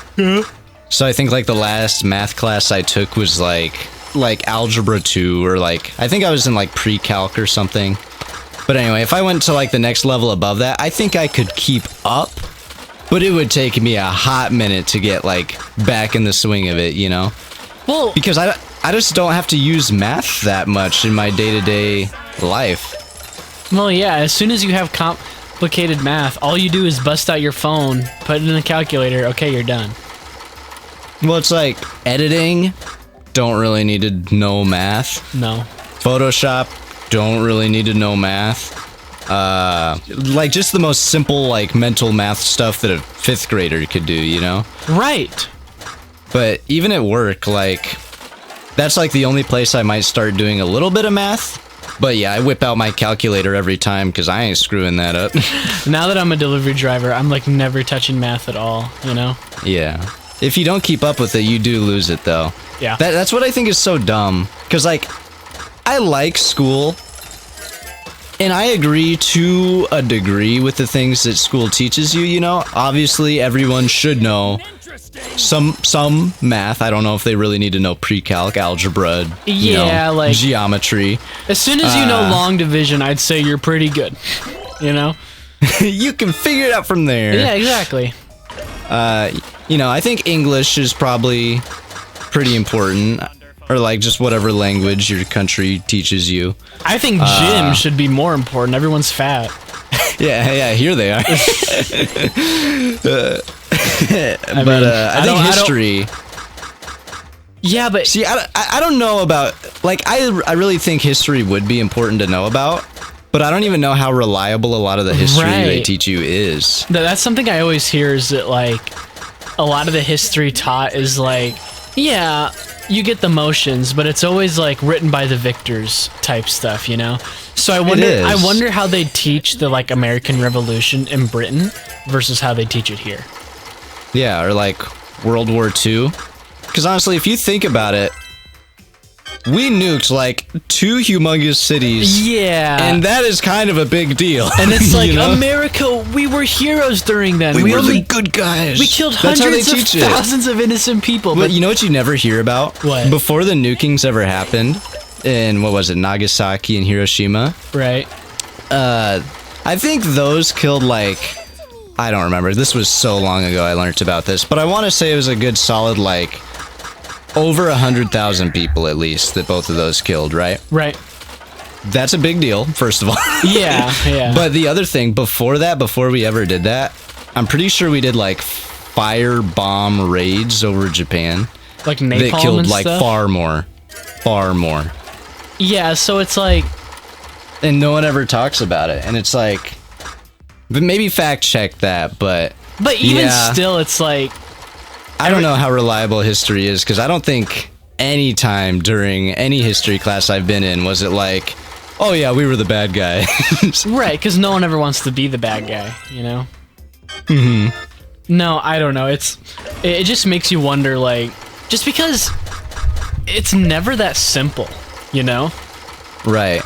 So I think like the last math class I took was like algebra 2 or like, I think I was in like pre-calc or something. But anyway, if I went to like the next level above that, I think I could keep up, but it would take me a hot minute to get like back in the swing of it, you know? Well, Because I just don't have to use math that much in my day-to-day life. well, yeah. As soon as you have complicated math, all you do is bust out your phone, put it in the calculator. Okay, you're done. Well, it's like editing, don't really need to know math. No. Photoshop, don't really need to know math. Like just the most simple like mental math stuff that a 5th grader could do, you know? Right. But even at work, like, that's like the only place I might start doing a little bit of math. But yeah, I whip out my calculator every time because I ain't screwing that up. Now that I'm a delivery driver, I'm like never touching math at all, you know? Yeah. If you don't keep up with it, you do lose it though. Yeah. That's what I think is so dumb. Because like, I like school. And I agree to a degree with the things that school teaches you, you know? Obviously, everyone should know some math. I don't know if they really need to know pre-calc, algebra, you Yeah, know, like- geometry. As soon as you know long division, I'd say you're pretty good. You know? You can figure it out from there. Yeah, exactly. You know, I think English is probably pretty important, or like just whatever language your country teaches you. I think gym should be more important. Everyone's fat. Yeah, here they are. I think history. Yeah, but See, I don't know about, like, I really think history would be important to know about, but I don't even know how reliable a lot of the history they Right. teach you is. that's something I always hear is that, like, a lot of the history taught is like, yeah, you get the motions, but it's always like written by the victors type stuff, you know? So I is. wonder how they teach the like American Revolution in Britain versus how they teach it here. Yeah, or like World War II. Because honestly, if you think about it, we nuked like 2 humongous cities. Yeah. And that is kind of a big deal. And it's like, you know? America, we were heroes during then. we were only the good guys. we killed That's how they hundreds of teach it. thousands of innocent people. But you know what you never hear about? What? Before the nukings ever happened, in, what was it, Nagasaki and Hiroshima, right. I think those killed like, I don't remember. This was so long ago I learned about this, but I want to say it was a good solid like over 100,000 people at least that both of those killed, right? Right. That's a big deal, first of all. Yeah, yeah. But the other thing, before we ever did that, I'm pretty sure we did like fire bomb raids over Japan like napalm that killed and like stuff. far more. Yeah, so it's like, And no one ever talks about it. And it's like, but maybe fact check that, but even yeah. still, it's like, I don't know how reliable history is, because I don't think any time during any history class I've been in was it like, oh yeah, we were the bad guy. right, because no one ever wants to be the bad guy, you know? Mm-hmm. No, I don't know. It just makes you wonder, like, just because it's never that simple, you know? Right.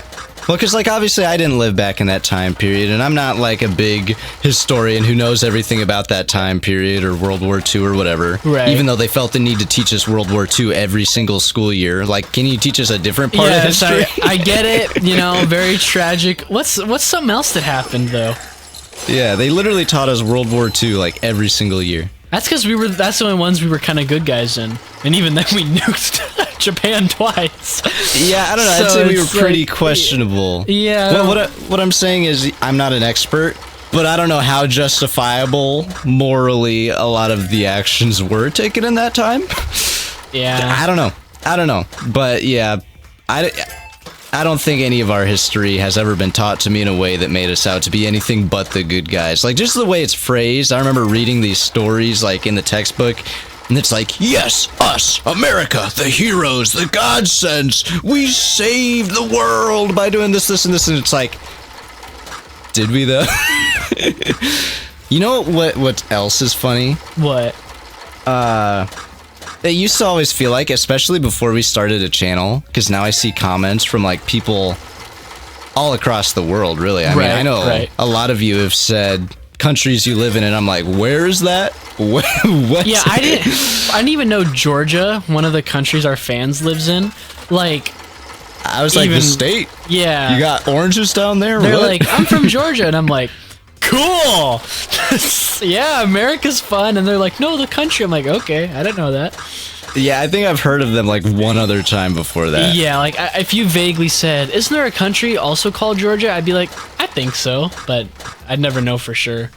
Well, because, like, obviously I didn't live back in that time period, and I'm not, like, a big historian who knows everything about that time period or World War II or whatever. Right. Even though they felt the need to teach us World War II every single school year. Like, can you teach us a different part of history? I get it, you know, very tragic. What's something else that happened, though? Yeah, they literally taught us World War II, like, every single year. That's because that's the only ones we were kind of good guys in. And even then we nuked Japan twice. Yeah, I don't know. I'd So say we were it's pretty like- questionable. Yeah. Well, what I'm saying is I'm not an expert, but I don't know how justifiable morally a lot of the actions were taken in that time. Yeah. I don't know. But yeah, I don't think any of our history has ever been taught to me in a way that made us out to be anything but the good guys. Like, just the way it's phrased. I remember reading these stories, like, in the textbook, and it's like, yes, us, America, the heroes, the godsends, we saved the world by doing this, and this, and it's like, did we, though? You know what else is funny? What? It used to always feel like, especially before we started a channel, because now I see comments from like people all across the world, really. I mean, I know a lot of you have said countries you live in, and I'm like, where is that? What? Yeah, I didn't even know Georgia, one of the countries our fans lives in. Like, I was like, even- the state? yeah. You got oranges down there? They're What? like, I'm from Georgia, and I'm like, cool. Yeah, America's fun. And they're like, no, the country. I'm like, okay, I didn't know that. Yeah, I think I've heard of them like one other time before that. Yeah, like if you vaguely said, isn't there a country also called Georgia? I'd be like, I think so, but I'd never know for sure.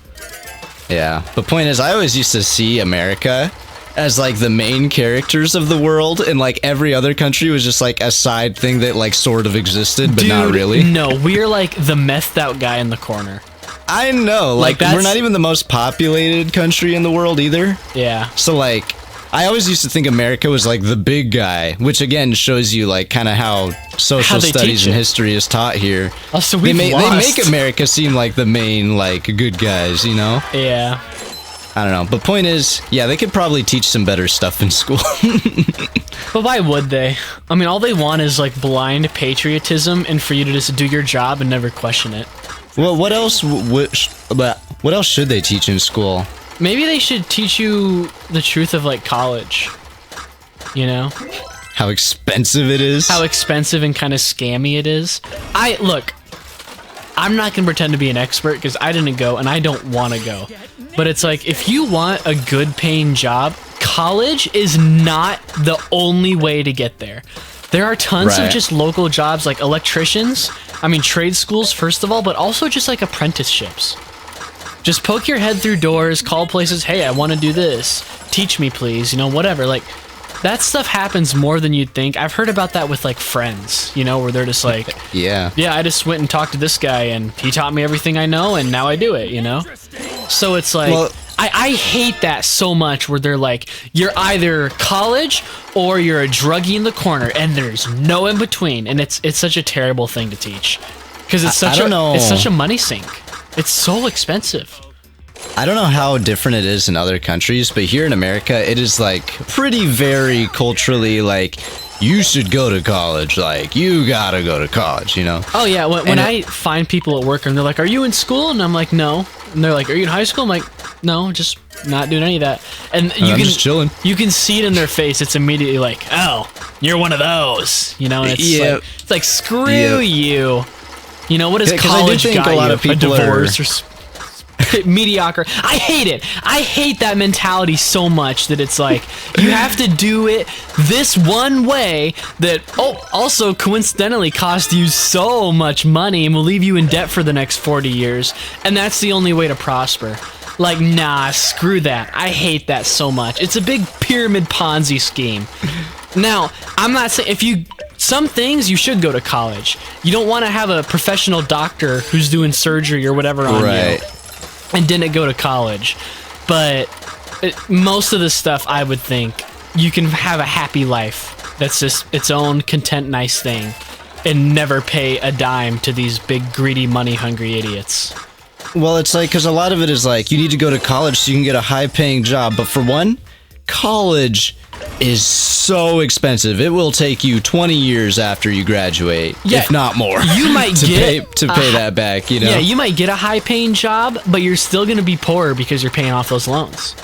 Yeah. The point is, I always used to see America as like the main characters of the world, and like every other country was just like a side thing that like sort of existed, but not really. No, we're like the methed out guy in the corner. I know, like that's- we're not even the most populated country in the world either. Yeah. So like, I always used to think America was like the big guy, which again shows you like kind of how social they studies teach and it. history is taught here. Also, They we've make lost. America seem like the main like good guys, you know? Yeah. I don't know. But point is, yeah, they could probably teach some better stuff in school. But why would they? I mean, all they want is like blind patriotism and for you to just do your job and never question it. Well, what else? What else should they teach in school? Maybe they should teach you the truth of like college. You know? How expensive it is? How expensive and kind of scammy it is. I'm not gonna pretend to be an expert because I didn't go and I don't want to go. but it's like, if you want a good paying job, college is not the only way to get there. There are tons of just local jobs like electricians, trade schools first of all, but also just like apprenticeships. Just poke your head through doors, call places, hey, I want to do this. Teach me, please, whatever. Like, that stuff happens more than you'd think. I've heard about that with like friends, where they're just like, yeah, I just went and talked to this guy and he taught me everything I know and now I do it, So it's like, well, I hate that so much where they're like, you're either college or you're a druggie in the corner and there's no in between. And it's such a terrible thing to teach because it's such a money sink. It's so expensive. I don't know how different it is in other countries, but here in America, it is like pretty very culturally like, you should go to college. Like, you gotta go to college, Oh yeah, when I find people at work and they're like, are you in school? And I'm like, no. And they're like, are you in high school? I'm like, no, just not doing any of that. And I'm just chilling. You can see it in their face. It's immediately like, oh, you're one of those, And it's like screw you. What does college got you? A divorce or mediocre. I hate it. I hate that mentality so much that it's like, you have to do it this one way that also coincidentally cost you so much money and will leave you in debt for the next 40 years. And that's the only way to prosper. Like, nah, screw that. I hate that so much. It's a big pyramid Ponzi scheme. Now, I'm not saying some things you should go to college. You don't want to have a professional doctor who's doing surgery or whatever on you and didn't go to college. But most of the stuff, I would think, you can have a happy life that's just its own content, nice thing and never pay a dime to these big, greedy, money-hungry idiots. Well, it's like, because a lot of it is like, you need to go to college so you can get a high-paying job. But for one, college is so expensive. It will take you 20 years after you graduate, if not more. You might pay that back, Yeah, you might get a high-paying job, but you're still going to be poor because you're paying off those loans.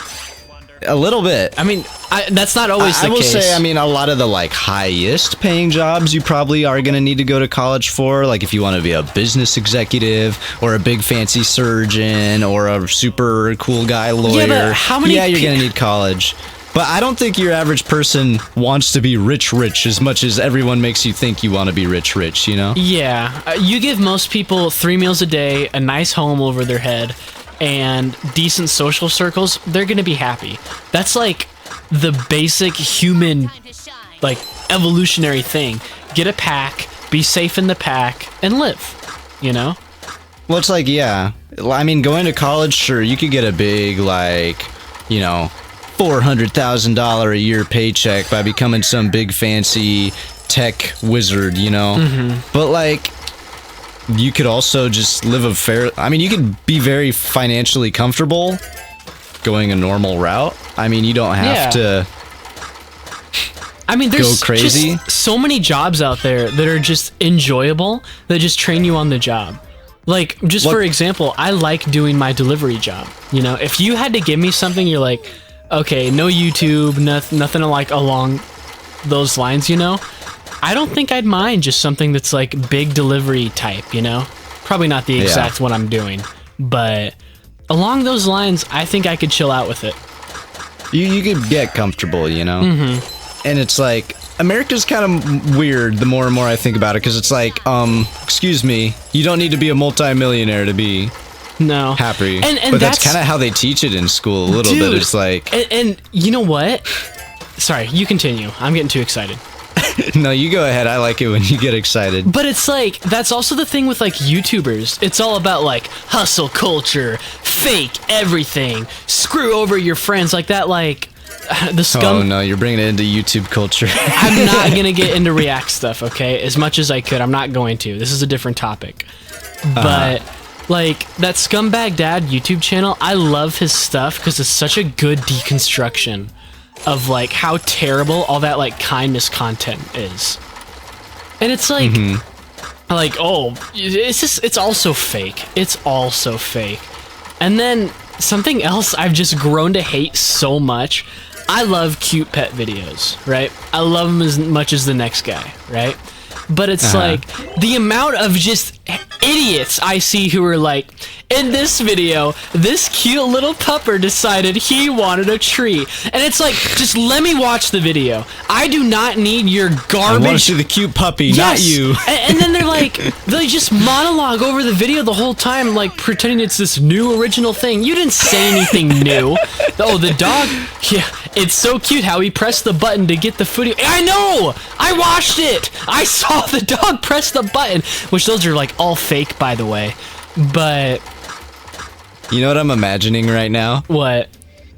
A little bit. That's not always the case. I will say, a lot of the like highest paying jobs you probably are going to need to go to college for. Like if you want to be a business executive or a big fancy surgeon or a super cool guy lawyer. Yeah, but how many? Yeah, you're going to need college. But I don't think your average person wants to be rich as much as everyone makes you think you want to be rich, Yeah. You give most people 3 meals a day, a nice home over their head, and decent social circles, they're going to be happy. That's like the basic human, like, evolutionary thing. Get a pack, be safe in the pack, and live, Well, it's like, yeah. Going to college, sure, you could get a big, like, $400,000 a year paycheck by becoming some big fancy tech wizard, But like, you could also just live you could be very financially comfortable going a normal route. You don't have to there's go crazy. Just so many jobs out there that are just enjoyable, that just train you on the job. Like, just for example, I like doing my delivery job. If you had to give me something, you're like, okay, no YouTube, nothing like along those lines, I don't think I'd mind just something that's like big delivery type, Probably not the exact what I'm doing, but along those lines, I think I could chill out with it. You could get comfortable, Mm-hmm. And it's like, America's kind of weird the more and more I think about it, because it's like, excuse me, you don't need to be a multi-millionaire to be happy. But that's kind of how they teach it in school a little bit. It's like, and you know what? Sorry, you continue. I'm getting too excited. No, you go ahead. I like it when you get excited. But it's like, that's also the thing with like YouTubers. It's all about like hustle culture, fake everything, screw over your friends, like that, like the scum. Oh no, you're bringing it into YouTube culture. I'm not gonna get into React stuff, okay? As much as I could, I'm not going to. This is a different topic. But like that Scumbag Dad YouTube channel, I love his stuff because it's such a good deconstruction of like how terrible all that like kindness content is. And it's like, like, oh, it's all so fake. It's all so fake. And then something else I've just grown to hate so much. I love cute pet videos, right? I love them as much as the next guy, right? But it's like the amount of just idiots I see who are like, in this video, this cute little pupper decided he wanted a tree. And it's like, just let me watch the video. I do not need your garbage. I want to see the cute puppy, not you. And then they're like, they just monologue over the video the whole time, like pretending it's this new original thing. You didn't say anything new. Oh, the dog, yeah, it's so cute how he pressed the button to get the food. I know! I watched it! I saw the dog press the button, which those are like all fake, by the way. But... You know what I'm imagining right now? What?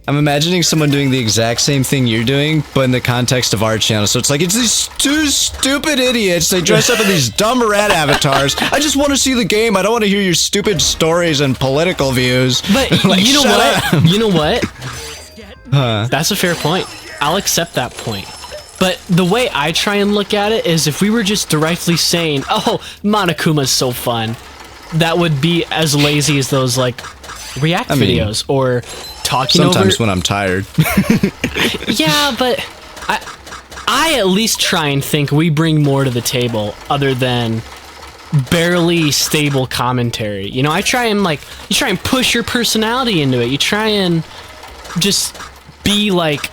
I'm imagining someone doing the exact same thing you're doing, but in the context of our channel. So it's like, it's these two stupid idiots. They dress up in these dumb rat avatars. I just want to see the game. I don't want to hear your stupid stories and political views. But like, you know what? You know what? Huh. That's a fair point. I'll accept that point. But the way I try and look at it is if we were just directly saying, oh, Monokuma's so fun, that would be as lazy as those, like, React videos or talking sometimes over... when I'm tired. Yeah, but I at least try and think we bring more to the table other than barely stable commentary. You know, I try and, like, you try and push your personality into it. You try and just be, like,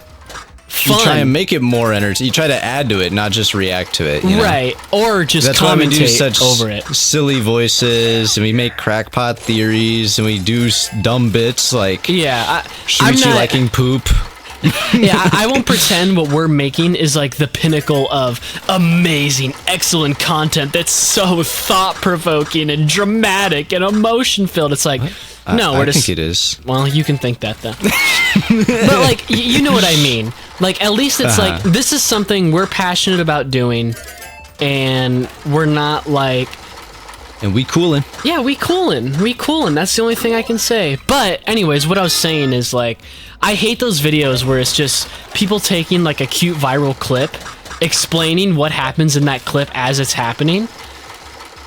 fun. You try and make it more entertaining. You try to add to it, not just react to it. You know? Right, or just That's why we do commentate such over it. silly voices, and we make crackpot theories, and we do dumb bits like Yeah, I'm Shuichi not liking poop. Yeah, I won't pretend what we're making is like the pinnacle of amazing, excellent content that's so thought-provoking and dramatic and emotion-filled. It's like, no, we're I just... think it is. Well, you can think that, though. But, like, you know what I mean. Like, at least it's like, this is something we're passionate about doing, and we're not, like... And we coolin'. Yeah, we coolin'. We coolin'. That's the only thing I can say. But, anyways, what I was saying is, like, I hate those videos where it's just people taking, like, a cute viral clip, explaining what happens in that clip as it's happening,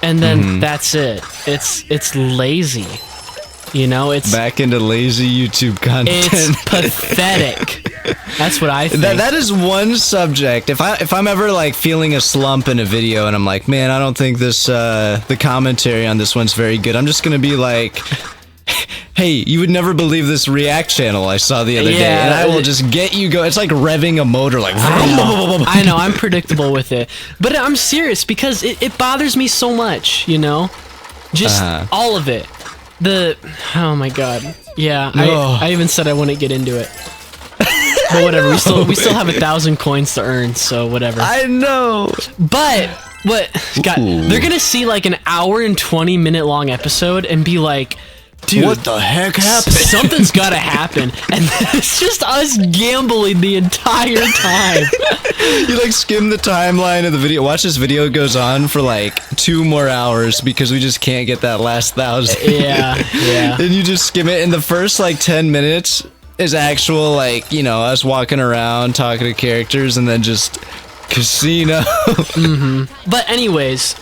and then that's it. It's lazy. You know, it's... Back into lazy YouTube content. It's pathetic. That's what I think. That is one subject. If I'm ever like feeling a slump in a video and I'm like, man, I don't think this the commentary on this one's very good, I'm just gonna be like, hey, you would never believe this React channel I saw the other day, and I will just get you go. It's like revving a motor, like. I know. I'm predictable with it, but I'm serious because it bothers me so much. You know, just all of it. Oh my god. Yeah, I even said I wouldn't get into it. But whatever, we still have 1,000 coins to earn, so whatever. I know. But what God, they're gonna see like an hour and 20-minute long episode and be like, dude, what the heck happened? Something's gotta happen. And it's just us gambling the entire time. You like skim the timeline of the video. Watch this video goes on for like 2 more hours because we just can't get that last 1,000. Yeah. And you just skim it, and the first like 10 minutes is actual, like, you know, us walking around talking to characters, and then just casino. But anyways,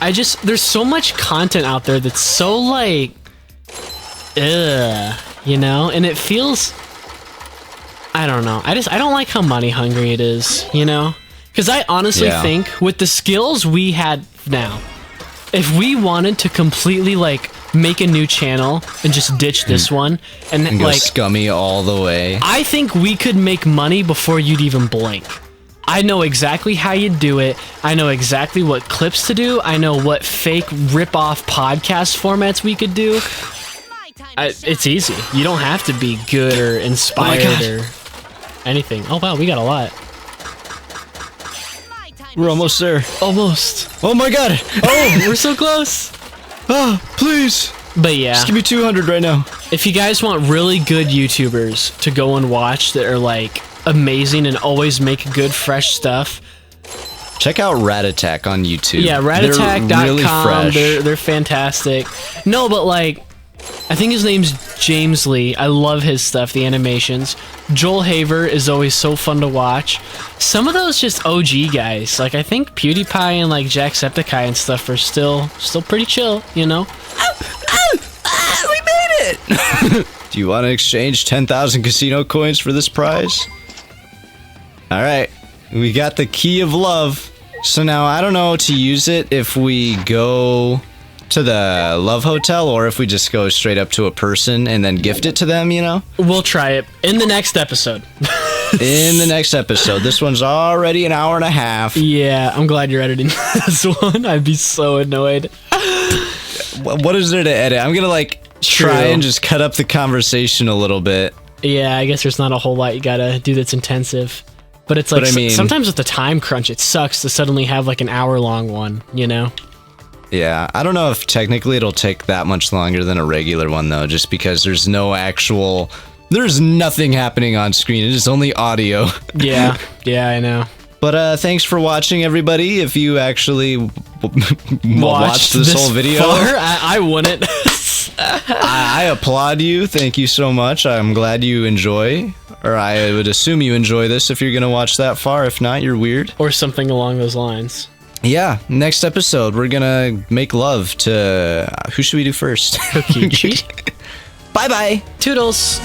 there's so much content out there that's so like, you know, and it feels, I don't know. I don't like how money hungry it is, you know, because I honestly think with the skills we had now, if we wanted to completely like make a new channel and just ditch this one and go like scummy all the way, I think we could make money before you'd even blink. I know exactly how you do it. I know exactly what clips to do. I know what fake rip-off podcast formats we could do. It's easy. You don't have to be good or inspired or anything. Oh wow, we got a lot. we're almost there. Almost. Oh my god. Oh, we're so close. Oh, please. But yeah, Just give me 200 right now. if you guys want really good YouTubers to go and watch that are like amazing and always make good fresh stuff, Check out Rat Attack on YouTube. yeah, ratattack.com. They're really fresh. They're fantastic. No, but like, I think his name's James Lee. I love his stuff, the animations. Joel Haver is always so fun to watch. Some of those just OG guys, like I think PewDiePie and like Jacksepticeye and stuff are still pretty chill, you know? We made it! Do you want to exchange 10,000 casino coins for this prize? Alright, we got the Key of Love. So now I don't know to use it if we go to the love hotel, or if we just go straight up to a person and then gift it to them, you know? We'll try it in the next episode. In the next episode. This one's already an hour and a half. Yeah, I'm glad you're editing this one. I'd be so annoyed. What is there to edit? I'm gonna like try and just cut up the conversation a little bit. Yeah, I guess there's not a whole lot you gotta do that's intensive. But it's like, sometimes with the time crunch, it sucks to suddenly have like an hour-long one, you know? Yeah, I don't know if technically it'll take that much longer than a regular one, though, just because there's nothing happening on screen. It is only audio. Yeah, I know. But thanks for watching, everybody. If you actually watched this whole video. I wouldn't. I applaud you. Thank you so much. I'm glad you enjoy, or I would assume you enjoy this if you're going to watch that far. If not, you're weird. Or something along those lines. Yeah, next episode, we're going to make love to... who should we do first? Kokichi. Bye-bye. Toodles.